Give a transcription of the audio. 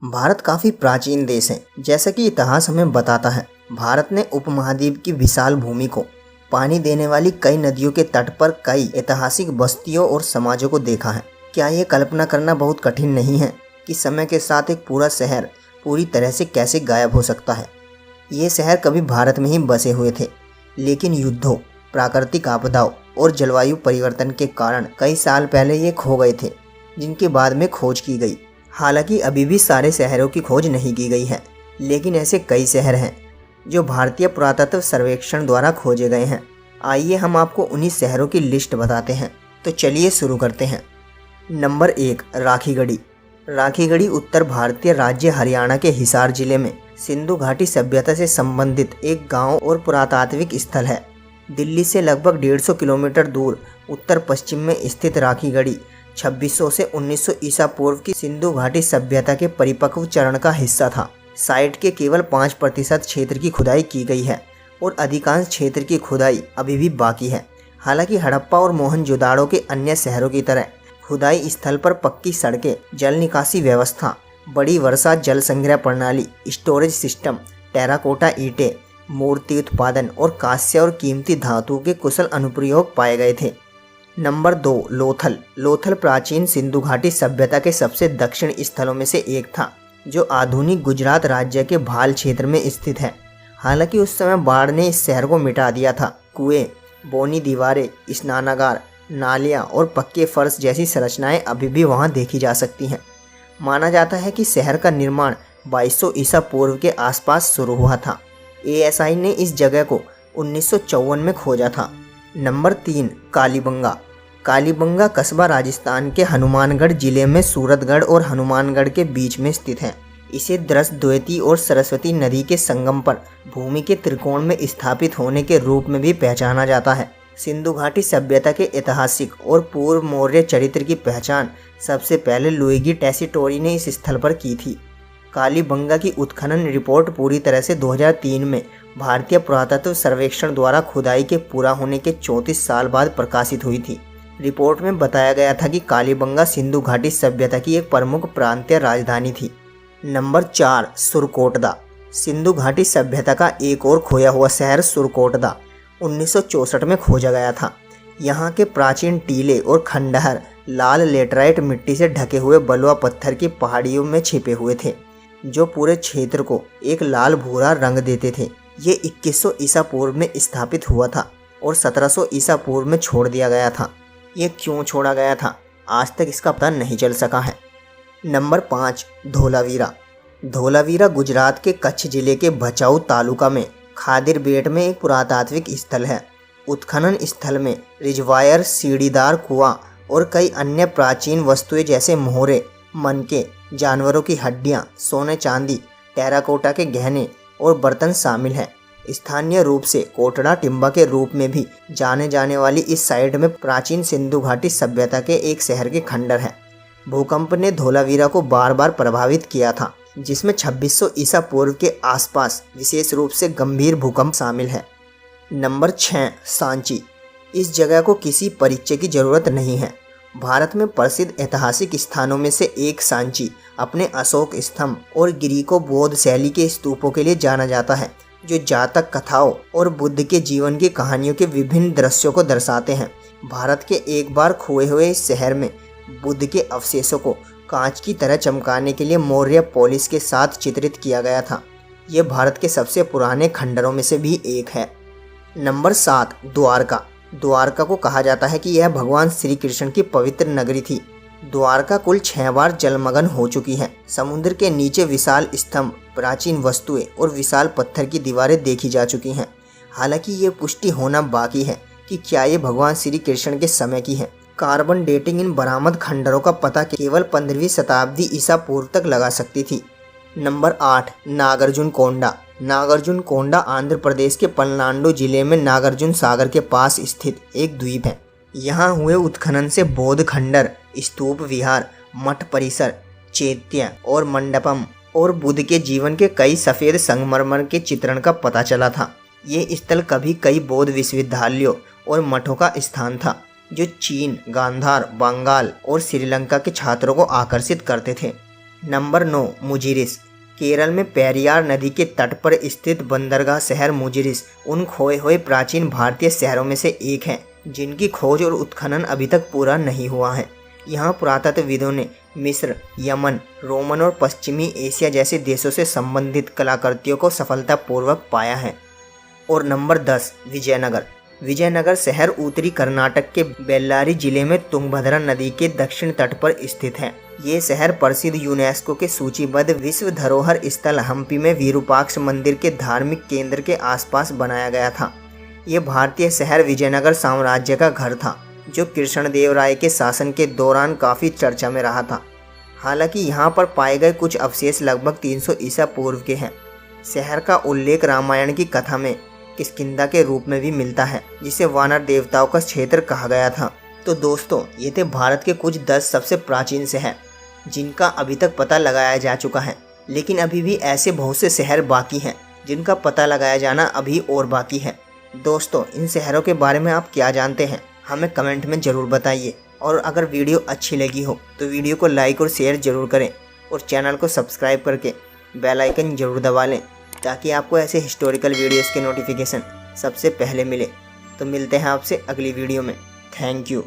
भारत काफ़ी प्राचीन देश है। जैसा कि इतिहास हमें बताता है, भारत ने उपमहाद्वीप की विशाल भूमि को पानी देने वाली कई नदियों के तट पर कई ऐतिहासिक बस्तियों और समाजों को देखा है। क्या ये कल्पना करना बहुत कठिन नहीं है कि समय के साथ एक पूरा शहर पूरी तरह से कैसे गायब हो सकता है। ये शहर कभी भारत में ही बसे हुए थे, लेकिन युद्धों, प्राकृतिक आपदाओं और जलवायु परिवर्तन के कारण कई साल पहले ये खो गए थे, जिनके बाद में खोज की गई। हालांकि अभी भी सारे शहरों की खोज नहीं की गई है, लेकिन ऐसे कई शहर हैं जो भारतीय पुरातत्व सर्वेक्षण द्वारा खोजे गए हैं। आइए हम आपको उन्हीं शहरों की लिस्ट बताते हैं। तो चलिए शुरू करते हैं। नंबर 1, राखीगढ़ी। राखीगढ़ी उत्तर भारतीय राज्य हरियाणा के हिसार जिले में सिंधु घाटी सभ्यता से संबंधित एक गांव और पुरातात्विक स्थल है। दिल्ली से लगभग 150 किलोमीटर दूर उत्तर पश्चिम में स्थित राखीगढ़ी 2600 से 1900 ईसा पूर्व की सिंधु घाटी सभ्यता के परिपक्व चरण का हिस्सा था। साइट के केवल 5% क्षेत्र की खुदाई की गई है और अधिकांश क्षेत्र की खुदाई अभी भी बाकी है। हालांकि हड़प्पा और मोहनजोदाड़ो के अन्य शहरों की तरह खुदाई स्थल पर पक्की सड़कें, जल निकासी व्यवस्था, बड़ी वर्षा जल संग्रह प्रणाली, स्टोरेज सिस्टम, टेराकोटा ईंटें, मूर्ति उत्पादन और कांस्य और कीमती धातुओं के कुशल अनुप्रयोग पाए गए थे। नंबर 2, लोथल। लोथल प्राचीन सिंधु घाटी सभ्यता के सबसे दक्षिण स्थलों में से एक था, जो आधुनिक गुजरात राज्य के भाल क्षेत्र में स्थित है। हालांकि उस समय बाढ़ ने इस शहर को मिटा दिया था। कुएं, बोनी दीवारें, स्नानागार, नालियां और पक्के फर्श जैसी संरचनाएं अभी भी वहां देखी जा सकती हैं। माना जाता है कि शहर का निर्माण 2200 ईसा पूर्व के आसपास शुरू हुआ था। ASI ने इस जगह को 1954 में खोजा था। नंबर 3, कालीबंगा। कालीबंगा कस्बा राजस्थान के हनुमानगढ़ जिले में सूरतगढ़ और हनुमानगढ़ के बीच में स्थित है। इसे द्रस द्वैती और सरस्वती नदी के संगम पर भूमि के त्रिकोण में स्थापित होने के रूप में भी पहचाना जाता है। सिंधु घाटी सभ्यता के ऐतिहासिक और पूर्व मौर्य चरित्र की पहचान सबसे पहले लुइगी टेसिटोरी ने इस स्थल पर की थी। कालीबंगा की उत्खनन रिपोर्ट पूरी तरह से 2003 में भारतीय पुरातत्व सर्वेक्षण द्वारा खुदाई के पूरा होने के 34 साल बाद प्रकाशित हुई थी। रिपोर्ट में बताया गया था कि कालीबंगा सिंधु घाटी सभ्यता की एक प्रमुख प्रांतीय राजधानी थी। नंबर 4, सुरकोटदा। सिंधु घाटी सभ्यता का एक और खोया हुआ शहर सुरकोटदा 1964 में खोजा गया था। यहाँ के प्राचीन टीले और खंडहर लाल लेटराइट मिट्टी से ढके हुए बलुआ पत्थर की पहाड़ियों में छिपे हुए थे, जो पूरे क्षेत्र को एक लाल भूरा रंग देते थे। ये 2100 ईसा पूर्व में स्थापित हुआ था और 1700 ईसा पूर्व में छोड़ दिया गया था। ये क्यों छोड़ा गया था, आज तक इसका पता नहीं चल सका है। नंबर 5, धोलावीरा। धोलावीरा गुजरात के कच्छ जिले के भचाऊ तालुका में खादिर बेट में एक पुरातात्विक स्थल है। उत्खनन स्थल में रिजवायर, सीढ़ीदार कुआं और कई अन्य प्राचीन वस्तुएं जैसे मोहरे, मनके, जानवरों की हड्डियां, सोने चांदी, टेराकोटा के गहने और बर्तन शामिल हैं। स्थानीय रूप से कोटड़ा टिम्बा के रूप में भी जाने जाने वाली इस साइट में प्राचीन सिंधु घाटी सभ्यता के एक शहर के खंडर हैं। भूकंप ने धोलावीरा को बार बार प्रभावित किया था, जिसमें 2600 ईसा पूर्व के आसपास विशेष रूप से गंभीर भूकंप शामिल है। नंबर 6, सांची। इस जगह को किसी परिचय की जरूरत नहीं है। भारत में प्रसिद्ध ऐतिहासिक स्थानों में से एक सांची अपने अशोक स्तंभ और ग्रीको बौद्ध शैली के स्तूपों के लिए जाना जाता है, जो जातक कथाओं और बुद्ध के जीवन की कहानियों के विभिन्न दृश्यों को दर्शाते हैं। भारत के एक बार खोए हुए इस शहर में बुद्ध के अवशेषों को कांच की तरह चमकाने के लिए मौर्य पॉलिश के साथ चित्रित किया गया था। ये भारत के सबसे पुराने खंडरों में से भी एक है। नंबर 7, द्वारका। द्वारका को कहा जाता है कि यह भगवान श्री कृष्ण की पवित्र नगरी थी। द्वारका कुल 6 बार जलमग्न हो चुकी है। समुद्र के नीचे विशाल स्तंभ, प्राचीन वस्तुएं और विशाल पत्थर की दीवारें देखी जा चुकी हैं। हालांकि ये पुष्टि होना बाकी है कि क्या ये भगवान श्री कृष्ण के समय की है। कार्बन डेटिंग इन बरामद खंडरों का पता केवल 15वीं शताब्दी ईसा पूर्व तक लगा सकती थी। नंबर 8, नागार्जुन कोंडा। नागार्जुन कोंडा आंध्र प्रदेश के पलनाडु जिले में नागार्जुन सागर के पास स्थित एक द्वीप है। यहाँ हुए उत्खनन से बौद्ध खंडर, स्तूप विहार, मठ परिसर, चैत्य और मंडपम और बुद्ध के जीवन के कई सफ़ेद संगमरमर के चित्रण का पता चला था। ये स्थल कभी कई बौद्ध विश्वविद्यालयों और मठों का स्थान था, जो चीन, गांधार, बंगाल और श्रीलंका के छात्रों को आकर्षित करते थे। नंबर 9 मुजिरिस। केरल में पेरियार नदी के तट पर स्थित बंदरगाह शहर मुजिरिस उन खोए हुए प्राचीन भारतीय शहरों में से एक है जिनकी खोज और उत्खनन अभी तक पूरा नहीं हुआ है। यहाँ पुरातत्वविदों ने मिस्र, यमन, रोमन और पश्चिमी एशिया जैसे देशों से संबंधित कलाकृतियों को सफलतापूर्वक पाया है। और नंबर 10 विजयनगर। विजयनगर शहर उत्तरी कर्नाटक के बेल्लारी जिले में तुंगभद्रा नदी के दक्षिण तट पर स्थित है। ये शहर प्रसिद्ध यूनेस्को के सूचीबद्ध विश्व धरोहर स्थल हम्पी में विरूपाक्ष मंदिर के धार्मिक केंद्र के आसपास बनाया गया था। ये भारतीय शहर विजयनगर साम्राज्य का घर था जो कृष्णदेवराय के शासन के दौरान काफ़ी चर्चा में रहा था। हालांकि यहाँ पर पाए गए कुछ अवशेष लगभग 300 ईसा पूर्व के हैं। शहर का उल्लेख रामायण की कथा में किष्किंधा के रूप में भी मिलता है जिसे वानर देवताओं का क्षेत्र कहा गया था। तो दोस्तों, ये थे भारत के कुछ 10 सबसे प्राचीन शहर जिनका अभी तक पता लगाया जा चुका है। लेकिन अभी भी ऐसे बहुत से शहर बाकी हैं जिनका पता लगाया जाना अभी और बाकी है। दोस्तों, इन शहरों के बारे में आप क्या जानते हैं, हमें कमेंट में ज़रूर बताइए। और अगर वीडियो अच्छी लगी हो तो वीडियो को लाइक और शेयर ज़रूर करें और चैनल को सब्सक्राइब करके बेल आइकन ज़रूर दबा लें ताकि आपको ऐसे हिस्टोरिकल वीडियोस के नोटिफिकेशन सबसे पहले मिले। तो मिलते हैं आपसे अगली वीडियो में। Thank you.